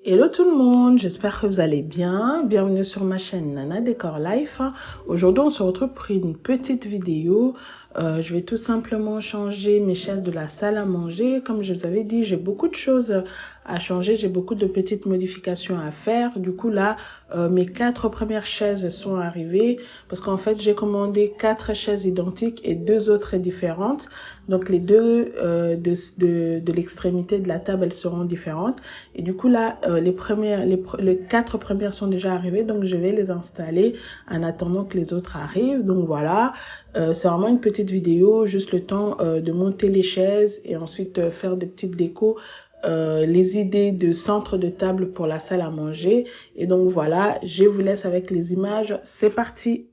Hello tout le monde, j'espère que vous allez bien. Bienvenue sur ma chaîne Nana Décor Life. Aujourd'hui, on se retrouve pour une petite vidéo. Je vais tout simplement changer mes chaises de la salle à manger. Comme je vous avais dit, j'ai beaucoup de choses à changer. J'ai beaucoup de petites modifications à faire. Du coup, là, mes 4 premières chaises sont arrivées. Parce qu'en fait, j'ai commandé 4 chaises identiques et 2 autres différentes. Donc, les deux de l'extrémité de la table, elles seront différentes. Et du coup, là, les 4 premières sont déjà arrivées. Donc, je vais les installer en attendant que les autres arrivent. Donc, voilà. C'est vraiment une petite vidéo, juste le temps de monter les chaises et ensuite faire des petites décos, les idées de centre de table pour la salle à manger. Et donc voilà, je vous laisse avec les images. C'est parti!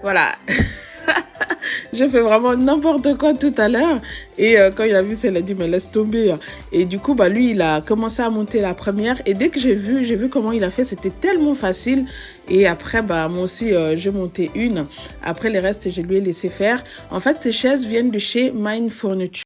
Voilà. J'ai fait vraiment n'importe quoi tout à l'heure. Et quand il a vu ça, il a dit, mais laisse tomber. Et du coup, lui, il a commencé à monter la première. Et dès que j'ai vu comment il a fait, c'était tellement facile. Et après, moi aussi, j'ai monté une. Après, les restes, je lui ai laissé faire. En fait, ces chaises viennent de chez Mind Furniture.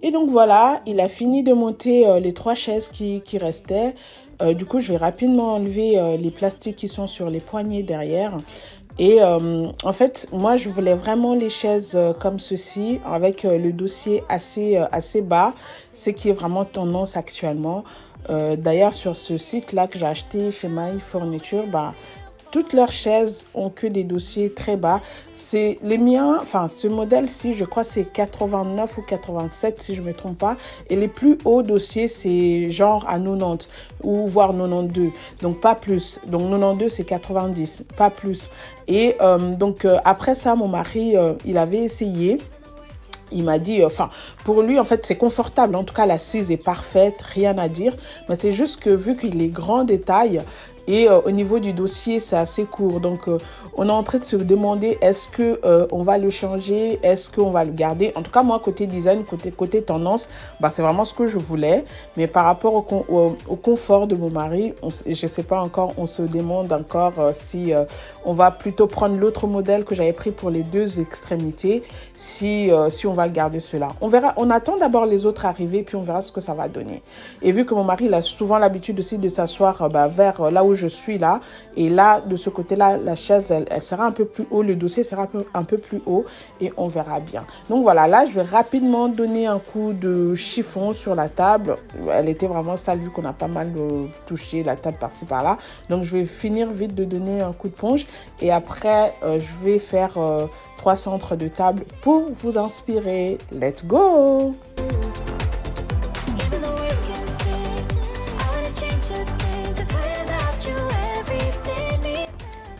Et donc voilà, il a fini de monter les 3 chaises qui restaient. Du coup, je vais rapidement enlever les plastiques qui sont sur les poignées derrière. Et en fait, moi, je voulais vraiment les chaises comme ceci, avec le dossier assez bas, ce qui est vraiment tendance actuellement. D'ailleurs, sur ce site-là que j'ai acheté chez My Furniture, toutes leurs chaises ont que des dossiers très bas. C'est les miens, enfin ce modèle-ci, je crois c'est 89 ou 87 si je ne me trompe pas. Et les plus hauts dossiers, c'est genre à 90 ou voire 92. Donc pas plus. Donc 92 c'est 90, pas plus. Et après ça, mon mari, il avait essayé. Il m'a dit, pour lui, en fait, c'est confortable. En tout cas, l'assise est parfaite, rien à dire. Mais c'est juste que vu qu'il est grand de taille, Et au niveau du dossier, c'est assez court. Donc, on est en train de se demander est-ce que on va le changer, est-ce qu'on va le garder. En tout cas, moi, côté design, côté tendance, bah, c'est vraiment ce que je voulais. Mais par rapport au confort de mon mari, je ne sais pas encore, on se demande encore si on va plutôt prendre l'autre modèle que j'avais pris pour les deux extrémités, si on va garder cela. On verra, on attend d'abord les autres arriver, puis on verra ce que ça va donner. Et vu que mon mari il a souvent l'habitude aussi de s'asseoir vers là où je suis là, et là, de ce côté-là, la chaise, elle sera un peu plus haut, le dossier sera un peu plus haut, et on verra bien. Donc voilà, là, je vais rapidement donner un coup de chiffon sur la table. Elle était vraiment sale vu qu'on a pas mal touché la table par-ci par-là. Donc je vais finir vite de donner un coup de ponge, et après, je vais faire 3 centres de table pour vous inspirer. Let's go!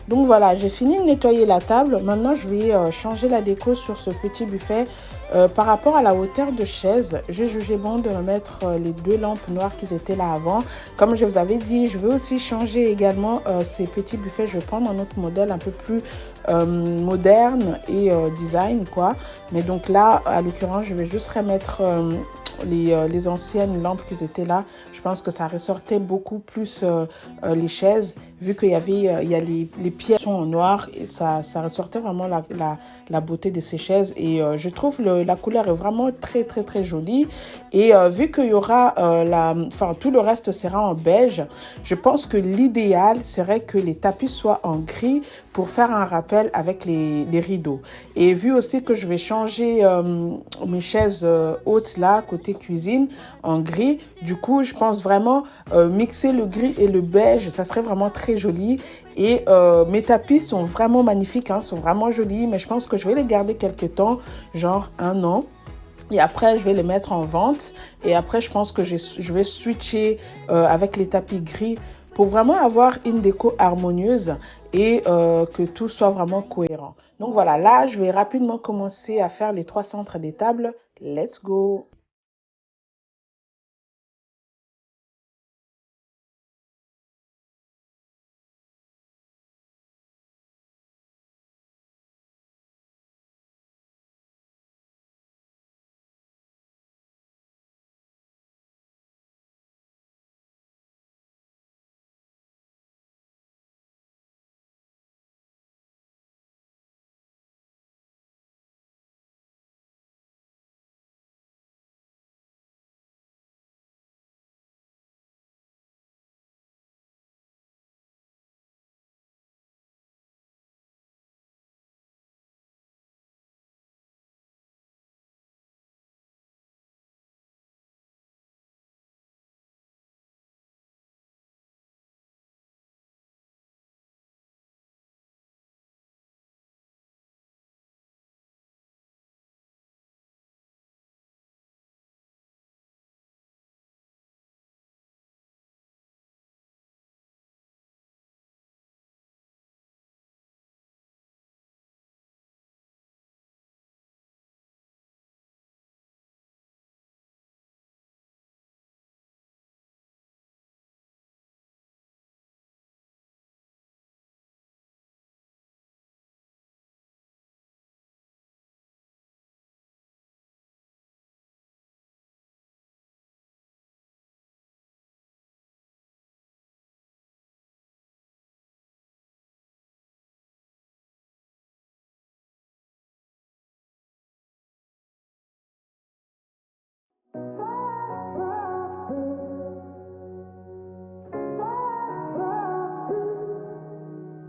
Donc voilà, j'ai fini de nettoyer la table. Maintenant, je vais changer la déco sur ce petit buffet. Par rapport à la hauteur de chaise, j'ai jugé bon de remettre les 2 lampes noires qui étaient là avant. Comme je vous avais dit, je veux aussi changer également ces petits buffets. Je vais prendre un autre modèle un peu plus moderne et design, quoi. Mais donc là, à l'occurrence, je vais juste remettre les anciennes lampes qui étaient là. Je pense que ça ressortait beaucoup plus les chaises, vu qu'il y avait il y a les pieds sont en noir, et ça ressortait vraiment la beauté de ces chaises. Et je trouve la couleur est vraiment très très très jolie. Et vu qu'il y aura tout le reste sera en beige, je pense que l'idéal serait que les tapis soient en gris pour faire un rappel avec les rideaux. Et vu aussi que je vais changer mes chaises hautes là, côté cuisine, en gris, du coup, je pense vraiment mixer le gris et le beige, ça serait vraiment très joli. Et mes tapis sont vraiment magnifiques, hein, sont vraiment jolis, mais je pense que je vais les garder quelques temps, genre 1 an. Et après, je vais les mettre en vente. Et après, je pense que je vais switcher avec les tapis gris pour vraiment avoir une déco harmonieuse et que tout soit vraiment cohérent. Donc voilà, là, je vais rapidement commencer à faire les 3 centres des tables. Let's go!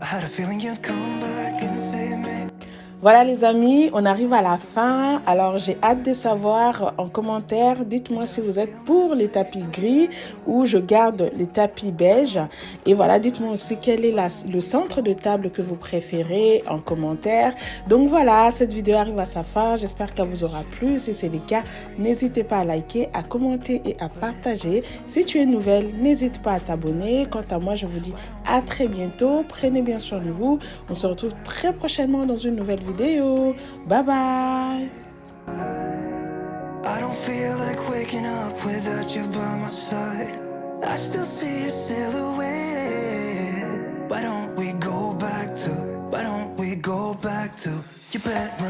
I had a feeling you'd come back and save me. Voilà les amis, on arrive à la fin. Alors j'ai hâte de savoir en commentaire, dites-moi si vous êtes pour les tapis gris ou je garde les tapis beige. Et voilà, dites-moi aussi quel est le centre de table que vous préférez en commentaire. Donc voilà, cette vidéo arrive à sa fin. J'espère qu'elle vous aura plu. Si c'est le cas, n'hésitez pas à liker, à commenter et à partager. Si tu es nouvelle, n'hésite pas à t'abonner. Quant à moi, je vous dis à très bientôt. Prenez bien soin de vous. On se retrouve très prochainement dans une nouvelle vidéo. Bye bye. I don't feel like waking up without you by my side. I still see your silhouette. to your bedroom.